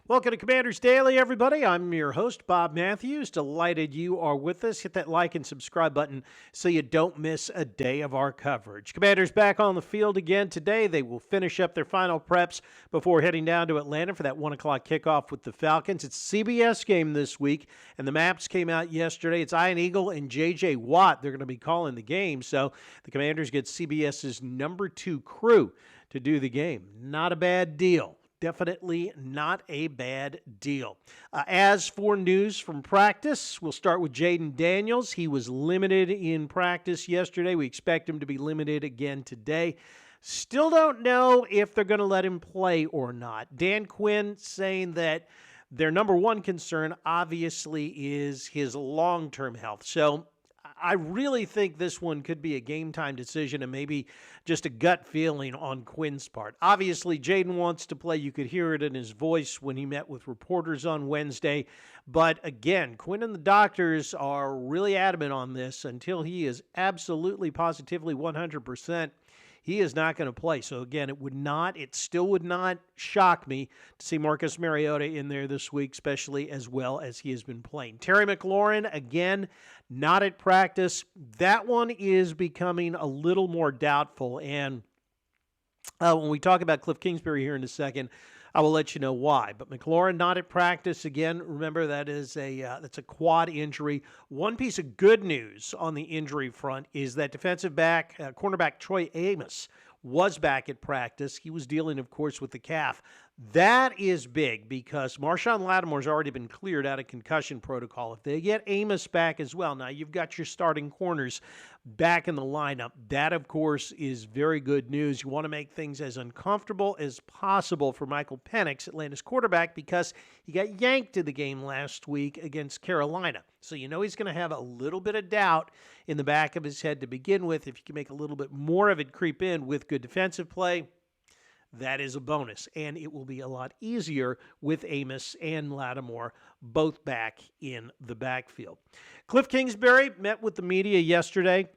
Welcome to Commanders Daily, everybody. I'm your host, Bob Matthews. Delighted you are with us. Hit that like and subscribe button so you don't miss a day of our coverage. Commanders back on the field again today. They will finish up their final preps before heading down to Atlanta for that 1 o'clock kickoff with the Falcons. It's a CBS game this week, and the maps came out yesterday. It's Ian Eagle and J.J. Watt. They're going to be calling the game, so the Commanders get CBS's number 2 crew to do the game. Not a bad deal. Definitely not a bad deal. As for news from practice, we'll start with Jaden Daniels. He was limited in practice yesterday. We expect him to be limited again today. Still don't know if they're going to let him play or not. Dan Quinn saying that their number one concern obviously is his long-term health. So I really think this one could be a game-time decision and maybe just a gut feeling on Quinn's part. Obviously, Jaden wants to play. You could hear it in his voice when he met with reporters on Wednesday. But again, Quinn and the doctors are really adamant on this until he is absolutely, positively 100%. He is not going to play. So, again, it still would not shock me to see Marcus Mariota in there this week, especially as well as he has been playing. Terry McLaurin, again, not at practice. That one is becoming a little more doubtful. And when we talk about Cliff Kingsbury here in a second, I will let you know why. But McLaurin not at practice again. Remember, that's a quad injury. One piece of good news on the injury front is that cornerback Troy Amos was back at practice. He was dealing, of course, with the calf. That is big because Marshawn Lattimore's already been cleared out of concussion protocol. If they get Amos back as well, now you've got your starting corners back in the lineup. That, of course, is very good news. You want to make things as uncomfortable as possible for Michael Penix, Atlanta's quarterback, because he got yanked in the game last week against Carolina. So you know he's going to have a little bit of doubt in the back of his head to begin with. If you can make a little bit more of it creep in with good defensive play, that is a bonus, and it will be a lot easier with Amos and Lattimore both back in the backfield. Cliff Kingsbury met with the media yesterday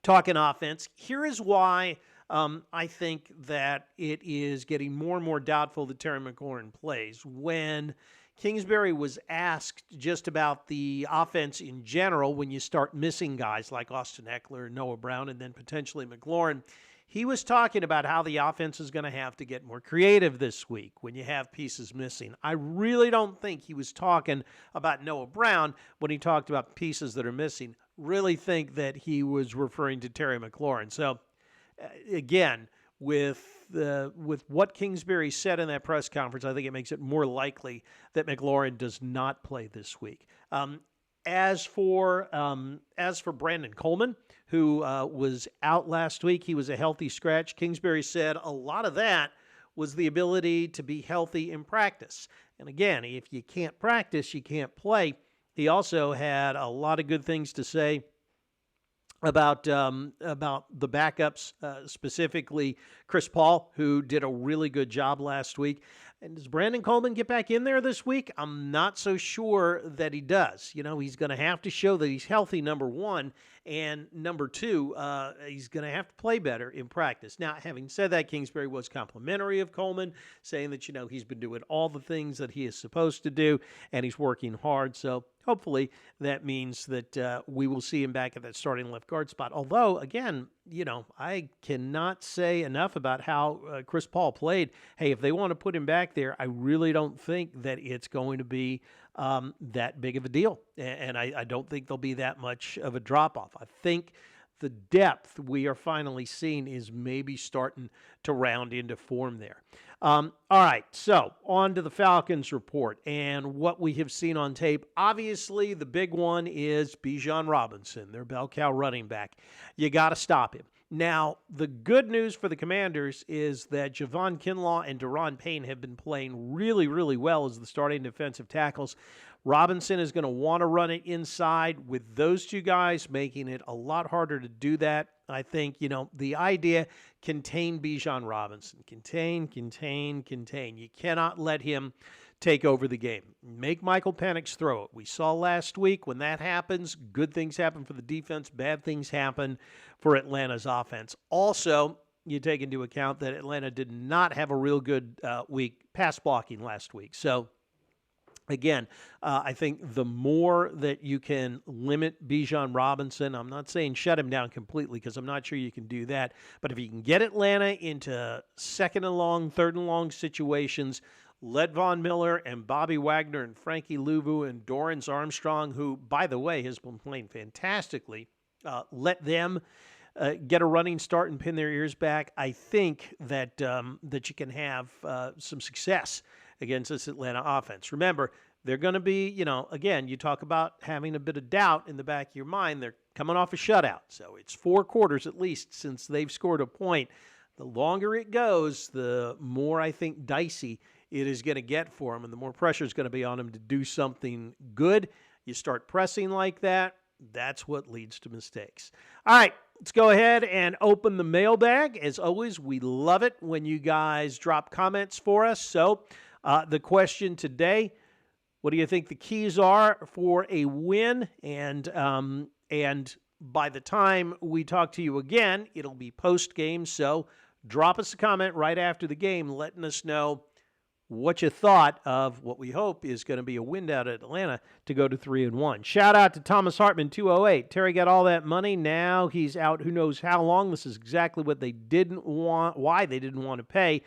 talking offense. Here is why I think that it is getting more and more doubtful that Terry McLaurin plays. When Kingsbury was asked just about the offense in general, when you start missing guys like Austin Eckler, Noah Brown, and then potentially McLaurin, he was talking about how the offense is going to have to get more creative this week when you have pieces missing. I really don't think he was talking about Noah Brown when he talked about pieces that are missing. Really think that he was referring to Terry McLaurin. So, again, with what Kingsbury said in that press conference, I think it makes it more likely that McLaurin does not play this week. As for Brandon Coleman, who was out last week, he was a healthy scratch. Kingsbury said a lot of that was the ability to be healthy in practice. And again, if you can't practice, you can't play. He also had a lot of good things to say about the backups, specifically Chris Paul, who did a really good job last week. And does Brandon Coleman get back in there this week? I'm not so sure that he does. You know, he's going to have to show that he's healthy, number one, and number two, he's going to have to play better in practice. Now, having said that, Kingsbury was complimentary of Coleman, saying that, he's been doing all the things that he is supposed to do, and he's working hard. So hopefully that means that we will see him back at that starting left guard spot. Although, again, I cannot say enough about how Chris Paul played. Hey, if they want to put him back there, I really don't think that it's going to be that big of a deal. And I don't think there'll be that much of a drop-off. I think the depth we are finally seeing is maybe starting to round into form there. All right, so on to the Falcons report and what we have seen on tape. Obviously, the big one is Bijan Robinson, their bell cow running back. You got to stop him. Now, the good news for the Commanders is that Javon Kinlaw and Daron Payne have been playing really, really well as the starting defensive tackles. Robinson is going to want to run it inside with those two guys, making it a lot harder to do that. I think, the idea, contain Bijan Robinson. Contain. You cannot let him take over the game. Make Michael Penix throw it. We saw last week when that happens, good things happen for the defense, bad things happen for Atlanta's offense. Also, you take into account that Atlanta did not have a real good week pass blocking last week. So, again, I think the more that you can limit Bijan Robinson, I'm not saying shut him down completely because I'm not sure you can do that. But if you can get Atlanta into second and long, third and long situations, let Von Miller and Bobby Wagner and Frankie Louvu and Dorrance Armstrong, who, by the way, has been playing fantastically, let them get a running start and pin their ears back. I think that that you can have some success against this Atlanta offense. Remember, they're going to be, again, you talk about having a bit of doubt in the back of your mind. They're coming off a shutout, so it's 4 quarters at least since they've scored a point. The longer it goes, the more I think dicey it is going to get for them, and the more pressure is going to be on them to do something good. You start pressing like that, that's what leads to mistakes. All right, let's go ahead and open the mailbag. As always, we love it when you guys drop comments for us. So the question today, what do you think the keys are for a win? And by the time we talk to you again, it'll be post-game. So drop us a comment right after the game letting us know what you thought of what we hope is going to be a win out at Atlanta to go to 3-1. Shout out to Thomas Hartman, 208. Terry got all that money. Now he's out who knows how long. This is exactly what they didn't want, why they didn't want to pay.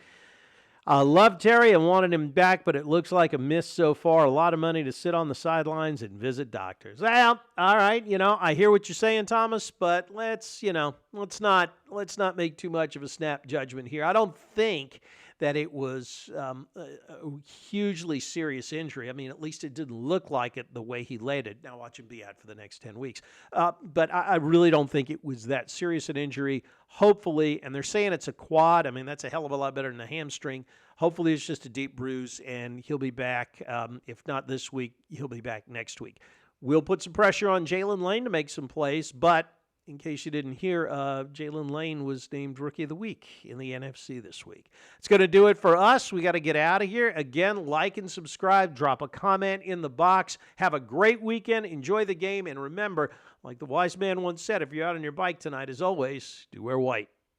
Love Terry and wanted him back, but it looks like a miss so far. A lot of money to sit on the sidelines and visit doctors. Well, all right, I hear what you're saying, Thomas, but let's not make too much of a snap judgment here. I don't think that it was a hugely serious injury. I mean, at least it didn't look like it the way he laid it. Now watch him be out for the next 10 weeks. But I really don't think it was that serious an injury. Hopefully, and they're saying it's a quad. I mean, that's a hell of a lot better than a hamstring. Hopefully it's just a deep bruise, and he'll be back. If not this week, he'll be back next week. We'll put some pressure on Jalen Lane to make some plays, but in case you didn't hear, Jalen Lane was named Rookie of the Week in the NFC this week. It's going to do it for us. We got to get out of here. Again, like and subscribe. Drop a comment in the box. Have a great weekend. Enjoy the game. And remember, like the wise man once said, if you're out on your bike tonight, as always, do wear white.